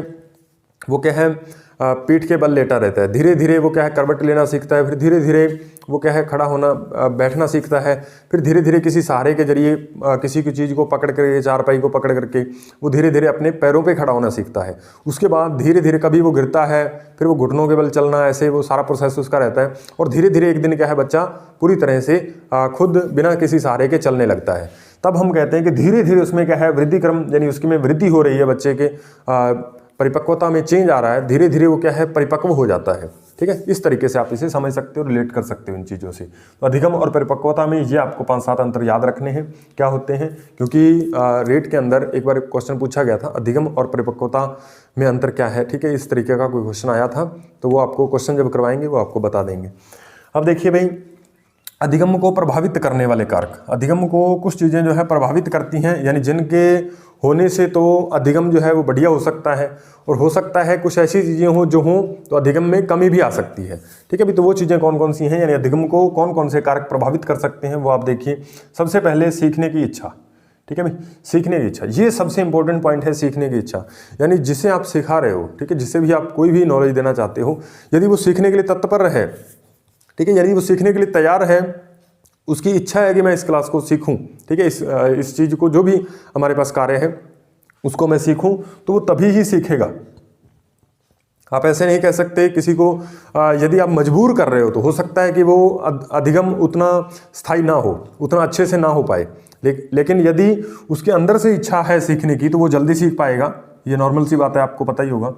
वो क्या है पीठ के बल लेटा रहता है, धीरे धीरे वो क्या है करवट लेना सीखता है, फिर धीरे धीरे वो क्या है खड़ा होना, बैठना सीखता है, फिर धीरे धीरे किसी सहारे के जरिए किसी की चीज़ को पकड़ करके, चारपाई को पकड़ करके वो धीरे धीरे अपने पैरों पे खड़ा होना सीखता है। उसके बाद धीरे धीरे कभी वो गिरता है, फिर वो घुटनों के बल चलना, ऐसे वो सारा प्रोसेस उसका रहता है। और धीरे धीरे एक दिन क्या है, बच्चा पूरी तरह से खुद बिना किसी सहारे के चलने लगता है। तब हम कहते हैं कि धीरे धीरे उसमें क्या है वृद्धि क्रम, यानी उसकी में वृद्धि हो रही है, बच्चे के परिपक्वता में चेंज आ रहा है, धीरे धीरे वो क्या है परिपक्व हो जाता है, ठीक है। इस तरीके से आप इसे समझ सकते हो, रिलेट कर सकते हो इन चीज़ों से। तो अधिगम और परिपक्वता में ये आपको 5-7 अंतर याद रखने हैं, क्या होते हैं। क्योंकि रेट के अंदर एक बार क्वेश्चन पूछा गया था, अधिगम और परिपक्वता में अंतर क्या है, ठीक है, इस तरीके का कोई क्वेश्चन आया था, तो वो आपको क्वेश्चन जब करवाएंगे वो आपको बता देंगे। अब देखिए भाई, अधिगम को प्रभावित करने वाले कारक, अधिगम को कुछ चीज़ें जो है प्रभावित करती हैं, यानी जिनके होने से तो अधिगम जो है वो बढ़िया हो सकता है, और हो सकता है कुछ ऐसी चीज़ें हो जो हों तो अधिगम में कमी भी आ सकती है, ठीक है भी। तो वो चीज़ें कौन कौन सी हैं, यानी अधिगम को कौन कौन से कारक प्रभावित कर सकते हैं, वो आप देखिए। सबसे पहले सीखने की इच्छा, ठीक है भाई, सीखने की इच्छा, ये सबसे इंपॉर्टेंट पॉइंट है, सीखने की इच्छा। यानी जिसे आप सिखा रहे हो, ठीक है, जिसे भी आप कोई भी नॉलेज देना चाहते हो, यदि वो सीखने के लिए तत्पर है, ठीक है, यानी वो सीखने के लिए तैयार है, उसकी इच्छा है कि मैं इस क्लास को सीखूं, ठीक है, इस चीज़ को, जो भी हमारे पास कार्य है उसको मैं सीखूं, तो वो तभी ही सीखेगा। आप ऐसे नहीं कह सकते किसी को, यदि आप मजबूर कर रहे हो तो हो सकता है कि वो अधिगम उतना स्थायी ना हो, उतना अच्छे से ना हो पाए। लेकिन यदि उसके अंदर से इच्छा है सीखने की तो वो जल्दी सीख पाएगा। ये नॉर्मल सी बात है, आपको पता ही होगा।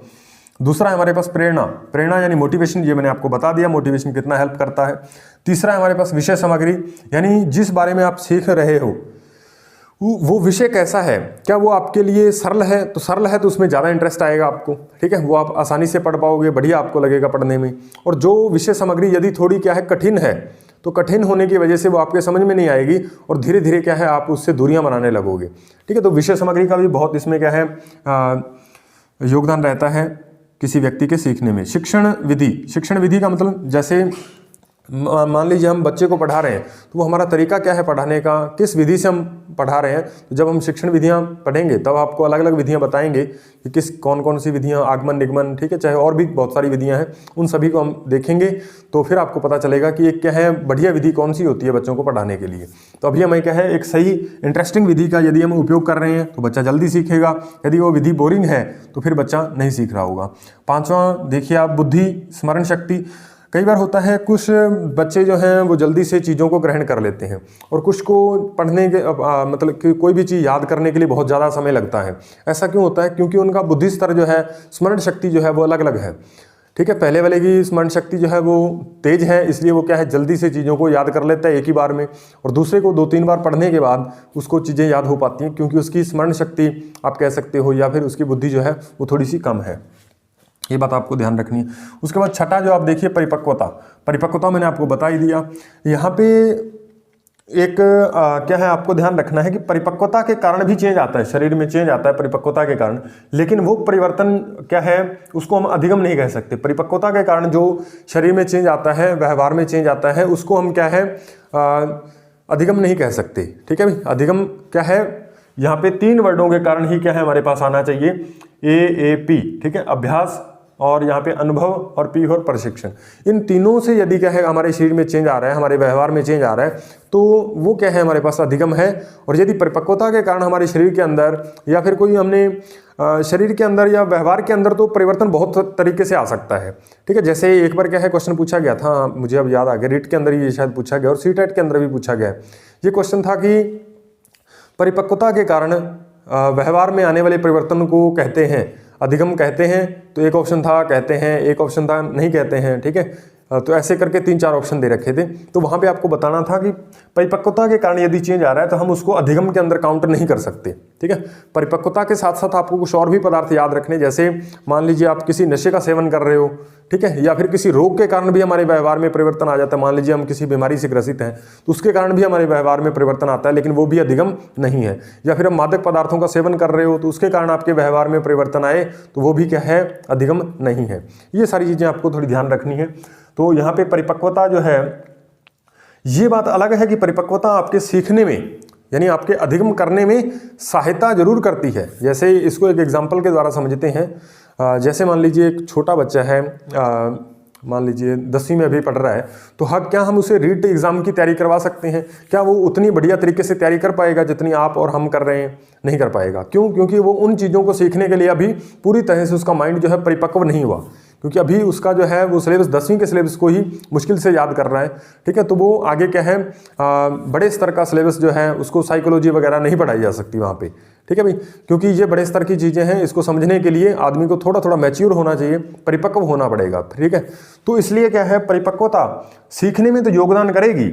दूसरा है हमारे पास प्रेरणा, प्रेरणा यानी मोटिवेशन, ये मैंने आपको बता दिया मोटिवेशन कितना हेल्प करता है। तीसरा है हमारे पास विषय सामग्री, यानी जिस बारे में आप सीख रहे हो वो विषय कैसा है, क्या वो आपके लिए सरल है, तो सरल है तो उसमें ज़्यादा इंटरेस्ट आएगा आपको, ठीक है, वो आप आसानी से पढ़ पाओगे, बढ़िया आपको लगेगा पढ़ने में। और जो विषय सामग्री यदि थोड़ी क्या है कठिन है, तो कठिन होने की वजह से वो आपके समझ में नहीं आएगी और धीरे धीरे क्या है आप उससे दूरियां बनाने लगोगे, ठीक है। तो विषय सामग्री का भी बहुत इसमें क्या है योगदान रहता है किसी व्यक्ति के सीखने में। शिक्षण विधि, शिक्षण विधि का मतलब जैसे मान लीजिए हम बच्चे को पढ़ा रहे हैं, तो वो हमारा तरीका क्या है पढ़ाने का, किस विधि से हम पढ़ा रहे हैं। तो जब हम शिक्षण विधियां पढ़ेंगे तब आपको अलग अलग विधियां बताएंगे कि किस कौन कौन सी विधियां, आगमन निगमन, ठीक है, चाहे और भी बहुत सारी विधियां हैं, उन सभी को हम देखेंगे तो फिर आपको पता चलेगा कि एक क्या है बढ़िया विधि कौन सी होती है बच्चों को पढ़ाने के लिए। तो अभी हमें क्या है एक सही इंटरेस्टिंग विधि का यदि हम उपयोग कर रहे हैं तो बच्चा जल्दी सीखेगा, यदि वो विधि बोरिंग है तो फिर बच्चा नहीं सीख रहा होगा। पाँचवां देखिए आप बुद्धि स्मरण शक्ति। कई बार होता है कुछ बच्चे जो हैं वो जल्दी से चीज़ों को ग्रहण कर लेते हैं और कुछ को पढ़ने के मतलब कि कोई भी चीज़ याद करने के लिए बहुत ज़्यादा समय लगता है। ऐसा क्यों होता है? क्योंकि उनका बुद्धि स्तर जो है, स्मरण शक्ति जो है वो अलग अलग है, ठीक है। पहले वाले की स्मरण शक्ति जो है वो तेज है, इसलिए वो क्या है जल्दी से चीज़ों को याद कर लेता है एक ही बार में, और दूसरे को 2-3 बार पढ़ने के बाद उसको चीज़ें याद हो पाती हैं, क्योंकि उसकी स्मरण शक्ति आप कह सकते हो या फिर उसकी बुद्धि जो है वो थोड़ी सी कम है। ये बात आपको ध्यान रखनी है। उसके बाद छठा जो आप देखिए परिपक्वता, परिपक्वता मैंने आपको बता ही दिया। यहाँ पे एक क्या है आपको ध्यान रखना है कि परिपक्वता के कारण भी चेंज आता है, शरीर में चेंज आता है परिपक्वता के कारण, लेकिन वो परिवर्तन क्या है उसको हम अधिगम नहीं कह सकते। परिपक्वता के कारण जो शरीर में चेंज आता है, व्यवहार में चेंज आता है, उसको हम क्या है अधिगम नहीं कह सकते, ठीक है भाई। अधिगम क्या है, यहाँ पे 3 वर्डों के कारण ही क्या है हमारे पास आना चाहिए, AAP, ठीक है, अभ्यास और यहाँ पे अनुभव और P और प्रशिक्षण। इन तीनों से यदि क्या है हमारे शरीर में चेंज आ रहा है, हमारे व्यवहार में चेंज आ रहा है, तो वो क्या है हमारे पास अधिगम है। और यदि परिपक्वता के कारण हमारे शरीर के अंदर या फिर कोई हमने शरीर के अंदर या व्यवहार के अंदर, तो परिवर्तन बहुत तरीके से आ सकता है, ठीक है। जैसे एक बार क्या है क्वेश्चन पूछा गया था, मुझे अब याद आ गया, रीट के अंदर ये शायद पूछा गया और CTET के अंदर भी पूछा गया। ये क्वेश्चन था कि परिपक्वता के कारण व्यवहार में आने वाले परिवर्तन को कहते हैं अधिगम कहते हैं। तो एक ऑप्शन था कहते हैं, एक ऑप्शन था नहीं कहते हैं, ठीक है। तो ऐसे करके 3-4 ऑप्शन दे रखे थे। तो वहाँ पे आपको बताना था कि परिपक्वता के कारण यदि चेंज आ रहा है तो हम उसको अधिगम के अंदर काउंट नहीं कर सकते, ठीक है। परिपक्वता के साथ साथ आपको कुछ और भी पदार्थ याद रखने, जैसे मान लीजिए आप किसी नशे का सेवन कर रहे हो, ठीक है, या फिर किसी रोग के कारण भी हमारे व्यवहार में परिवर्तन आ जाता है। मान लीजिए हम किसी बीमारी से ग्रसित हैं तो उसके कारण भी हमारे व्यवहार में परिवर्तन आता है, लेकिन वो भी अधिगम नहीं है। या फिर हम मादक पदार्थों का सेवन कर रहे हो तो उसके कारण आपके व्यवहार में परिवर्तन आए तो वो भी क्या है अधिगम नहीं है। ये सारी चीज़ें आपको थोड़ी ध्यान रखनी है। तो यहाँ पे परिपक्वता जो है, ये बात अलग है कि परिपक्वता आपके सीखने में यानी आपके अधिगम करने में सहायता जरूर करती है। जैसे इसको एक एग्जांपल के द्वारा समझते हैं। जैसे मान लीजिए एक छोटा बच्चा है, मान लीजिए 10वीं में अभी पढ़ रहा है, तो क्या हम उसे रीट एग्जाम की तैयारी करवा सकते हैं? क्या वो उतनी बढ़िया तरीके से तैयारी कर पाएगा जितनी आप और हम कर रहे हैं? नहीं कर पाएगा। क्यों? क्योंकि वो उन चीज़ों को सीखने के लिए अभी पूरी तरह से उसका माइंड जो है परिपक्व नहीं हुआ, क्योंकि अभी उसका जो है वो सिलेबस 10वीं के सिलेबस को ही मुश्किल से याद कर रहा है, ठीक है। तो वो आगे क्या है बड़े स्तर का सिलेबस जो है उसको साइकोलॉजी वगैरह नहीं पढ़ाई जा सकती वहाँ पे, ठीक है भाई, क्योंकि ये बड़े स्तर की चीज़ें हैं। इसको समझने के लिए आदमी को थोड़ा थोड़ा मैच्योर होना चाहिए, परिपक्व होना पड़ेगा, ठीक है। तो इसलिए क्या है परिपक्वता सीखने में तो योगदान करेगी,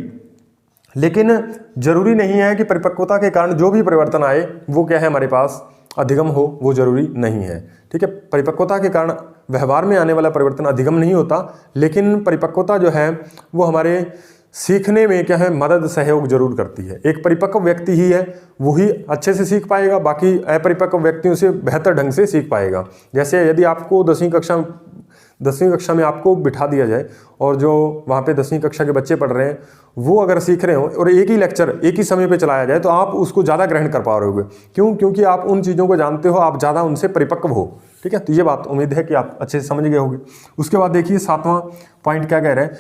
लेकिन जरूरी नहीं है कि परिपक्वता के कारण जो भी परिवर्तन आए वो क्या है हमारे पास अधिगम हो, वो जरूरी नहीं है, ठीक है। परिपक्वता के कारण व्यवहार में आने वाला परिवर्तन अधिगम नहीं होता, लेकिन परिपक्वता जो है वो हमारे सीखने में क्या है मदद सहयोग जरूर करती है। एक परिपक्व व्यक्ति ही है वही अच्छे से सीख पाएगा, बाकी अपरिपक्व व्यक्तियों से बेहतर ढंग से सीख पाएगा। जैसे यदि आपको 10वीं कक्षा में आपको बिठा दिया जाए और जो वहाँ पे 10वीं कक्षा के बच्चे पढ़ रहे हैं वो अगर सीख रहे हो और एक ही लेक्चर एक ही समय पे चलाया जाए तो आप उसको ज़्यादा ग्रहण कर पा रहे हो। क्यों? क्योंकि आप उन चीज़ों को जानते हो, आप ज़्यादा उनसे परिपक्व हो, ठीक है। तो ये बात उम्मीद है कि आप अच्छे से समझ गए होंगे। उसके बाद देखिए 7वां पॉइंट क्या कह रहे हैं,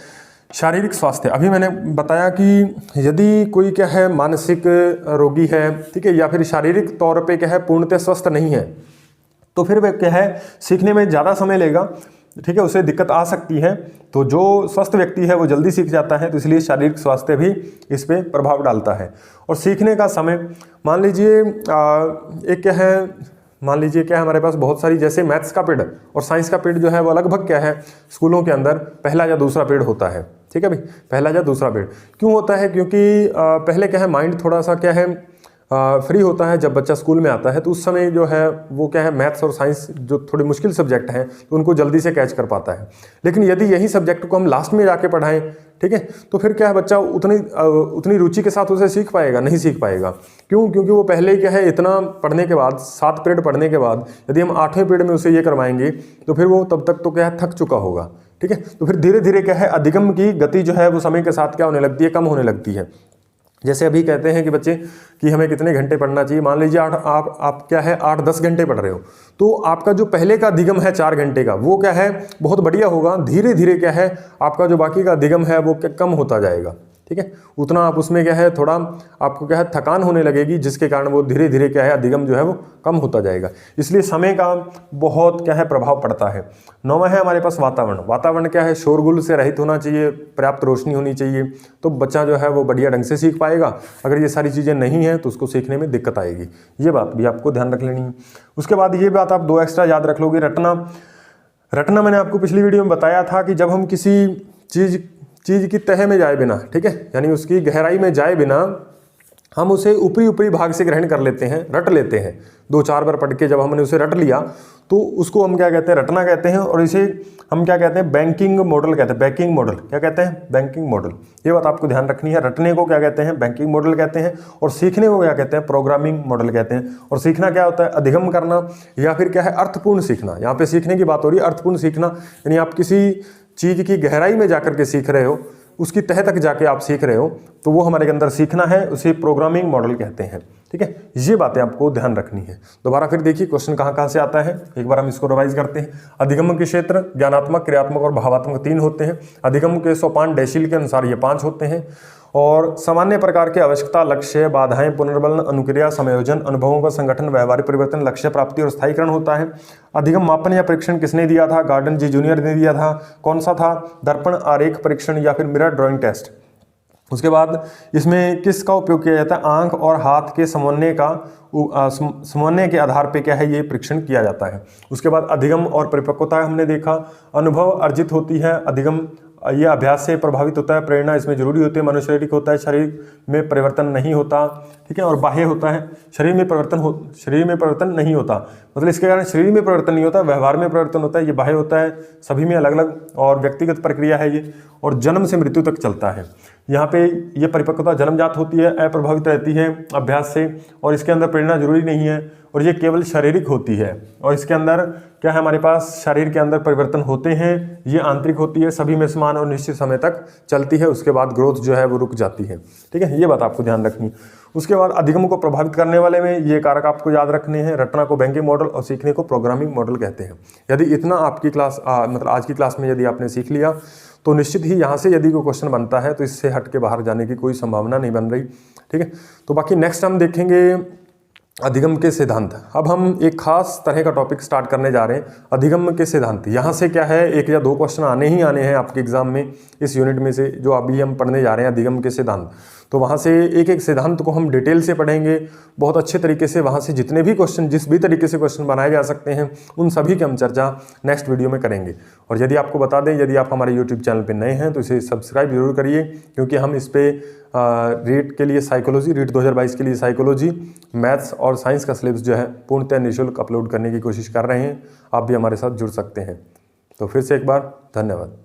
शारीरिक स्वास्थ्य। अभी मैंने बताया कि यदि कोई क्या है मानसिक रोगी है, ठीक है, या फिर शारीरिक तौर पे क्या है पूर्णतः स्वस्थ नहीं है, तो फिर वह क्या है सीखने में ज़्यादा समय लेगा, ठीक है, उसे दिक्कत आ सकती है। तो जो स्वस्थ व्यक्ति है वो जल्दी सीख जाता है, तो इसलिए शारीरिक स्वास्थ्य भी इस पे प्रभाव डालता है। और सीखने का समय मान लीजिए एक क्या है मान लीजिए क्या है हमारे पास बहुत सारी, जैसे मैथ्स का पीरियड और साइंस का पीरियड जो है वो लगभग क्या है स्कूलों के अंदर पहला या दूसरा पीरियड होता है। ठीक है भाई, पहला या दूसरा पीरियड क्यों होता है? क्योंकि पहले क्या है माइंड थोड़ा सा क्या है फ्री होता है। जब बच्चा स्कूल में आता है तो उस समय जो है वो क्या है मैथ्स और साइंस जो थोड़े मुश्किल सब्जेक्ट हैं तो उनको जल्दी से कैच कर पाता है। लेकिन यदि यही सब्जेक्ट को हम लास्ट में जाके पढ़ाएं, ठीक है, तो फिर क्या है बच्चा उतनी रुचि के साथ उसे सीख पाएगा? नहीं सीख पाएगा। क्यों? क्योंकि वो पहले ही क्या है इतना पढ़ने के बाद, 7 पीरियड पढ़ने के बाद यदि हम 8वें पीरियड में उसे ये करवाएंगे तो फिर वो तब तक तो क्या है थक चुका होगा। ठीक है, तो फिर धीरे धीरे क्या है अधिगम की गति जो है वो समय के साथ क्या होने लगती है, कम होने लगती है। जैसे अभी कहते हैं कि बच्चे कि हमें कितने घंटे पढ़ना चाहिए, मान लीजिए आप क्या है 8-10 घंटे पढ़ रहे हो, तो आपका जो पहले का अधिगम है 4 घंटे का वो क्या है बहुत बढ़िया होगा। धीरे धीरे क्या है आपका जो बाकी का अधिगम है वो कम होता जाएगा। ठीक है, उतना आप उसमें क्या है थोड़ा आपको क्या है थकान होने लगेगी, जिसके कारण वो धीरे धीरे क्या है अधिगम जो है वो कम होता जाएगा। इसलिए समय का बहुत क्या है प्रभाव पड़ता है। 9वां है हमारे पास वातावरण। वातावरण क्या है शोरगुल से रहित होना चाहिए, पर्याप्त रोशनी होनी चाहिए, तो बच्चा जो है वो बढ़िया ढंग से सीख पाएगा। अगर ये सारी चीज़ें नहीं हैं तो उसको सीखने में दिक्कत आएगी। ये बात भी आपको ध्यान रख लेनी है। उसके बाद ये बात आप 2 एक्स्ट्रा याद रख लोगे, रटना मैंने आपको पिछली वीडियो में बताया था कि जब हम किसी चीज़ की तह में जाए बिना, ठीक है, यानी उसकी गहराई में जाए बिना हम उसे ऊपरी भाग से ग्रहण कर लेते हैं, रट लेते हैं। 2-4 बार पढ़ के जब हमने उसे रट लिया तो उसको हम क्या कहते हैं रटना कहते हैं, और इसे हम क्या कहते हैं बैंकिंग मॉडल कहते हैं। बैंकिंग मॉडल क्या कहते हैं? Banking model. ये बात आपको ध्यान रखनी है। रटने को क्या कहते हैं? बैंकिंग मॉडल कहते हैं, और सीखने को क्या कहते हैं? प्रोग्रामिंग मॉडल कहते हैं। और सीखना क्या होता है? अधिगम करना, या फिर क्या है अर्थपूर्ण सीखना। यहाँ पे सीखने की बात हो रही है, अर्थपूर्ण सीखना यानी आप किसी चीज़ की गहराई में जाकर के सीख रहे हो, उसकी तह तक जाके आप सीख रहे हो, तो वो हमारे अंदर सीखना है, उसे प्रोग्रामिंग मॉडल कहते हैं। ठीक है, ये बातें आपको ध्यान रखनी है। दोबारा फिर देखिए क्वेश्चन कहाँ से आता है, एक बार हम इसको रिवाइज करते हैं। अधिगम के क्षेत्र ज्ञानात्मक, क्रियात्मक और भावात्मक 3 होते हैं। अधिगम के सोपान डेसिल के अनुसार ये 5 होते हैं। और सामान्य प्रकार के आवश्यकता, लक्ष्य, बाधाएं, पुनर्बलन, अनुक्रिया, समायोजन, अनुभवों का संगठन, व्यवहारिक परिवर्तन, लक्ष्य प्राप्ति और स्थायीकरण होता है। अधिगम मापन या परीक्षण किसने दिया था? गार्डन जी जूनियर ने दिया था। कौन सा था? दर्पण आरेख परीक्षण या फिर मिरर ड्राइंग टेस्ट। उसके बाद इसमें किसका उपयोग किया जाता है? आंख और हाथ के समन्वय के आधार पे क्या है ये परीक्षण किया जाता है। उसके बाद अधिगम और परिपक्वता हमने देखा। अनुभव अर्जित होती है, अधिगम ये अभ्यास से प्रभावित होता है, प्रेरणा इसमें जरूरी होती है, मनोशारीरिक होता है, शरीर में परिवर्तन नहीं होता। ठीक है, और बाह्य होता है, शरीर में परिवर्तन नहीं होता, मतलब इसके कारण शरीर में परिवर्तन नहीं होता, व्यवहार में परिवर्तन होता है, ये बाह्य होता है। सभी में अलग अलग और व्यक्तिगत प्रक्रिया है ये, और जन्म से मृत्यु तक चलता है। यहाँ पे ये परिपक्वता जन्मजात होती है, अप्रभावित रहती है अभ्यास से, और इसके अंदर प्रेरणा जरूरी नहीं है, और ये केवल शारीरिक होती है। और इसके अंदर क्या है हमारे पास शरीर के अंदर परिवर्तन होते हैं, ये आंतरिक होती है, सभी में समान और निश्चित समय तक चलती है, उसके बाद ग्रोथ जो है वो रुक जाती है। ठीक है, ये बात आपको ध्यान रखनी है। उसके बाद अधिगम को प्रभावित करने वाले में ये कारक आपको याद रखने हैं। रटना को बैंकिंग मॉडल और सीखने को प्रोग्रामिंग मॉडल कहते हैं। यदि इतना आपकी क्लास मतलब आज की क्लास में यदि आपने सीख लिया तो निश्चित ही यहाँ से यदि कोई क्वेश्चन बनता है तो इससे हट के बाहर जाने की कोई संभावना नहीं बन रही। ठीक है, तो बाकी नेक्स्ट हम देखेंगे अधिगम के सिद्धांत। अब हम एक खास तरह का टॉपिक स्टार्ट करने जा रहे हैं, अधिगम के सिद्धांत। यहाँ से क्या है 1 या 2 क्वेश्चन आने हैं आपके एग्जाम में इस यूनिट में से, जो अभी हम पढ़ने जा रहे हैं अधिगम के सिद्धांत। तो वहाँ से एक सिद्धांत को हम डिटेल से पढ़ेंगे बहुत अच्छे तरीके से। वहाँ से जितने भी क्वेश्चन, जिस भी तरीके से क्वेश्चन बनाए जा सकते हैं, उन सभी की हम चर्चा नेक्स्ट वीडियो में करेंगे। और यदि आपको बता दें, यदि आप हमारे यूट्यूब चैनल पर नए हैं तो इसे सब्सक्राइब जरूर करिए, क्योंकि हम इस पर रीट के लिए साइकोलॉजी, रीट 2022 के लिए साइकोलॉजी, मैथ्स और साइंस का सिलेबस जो है पूर्णतः निःशुल्क अपलोड करने की कोशिश कर रहे हैं। आप भी हमारे साथ जुड़ सकते हैं। तो फिर से एक बार धन्यवाद।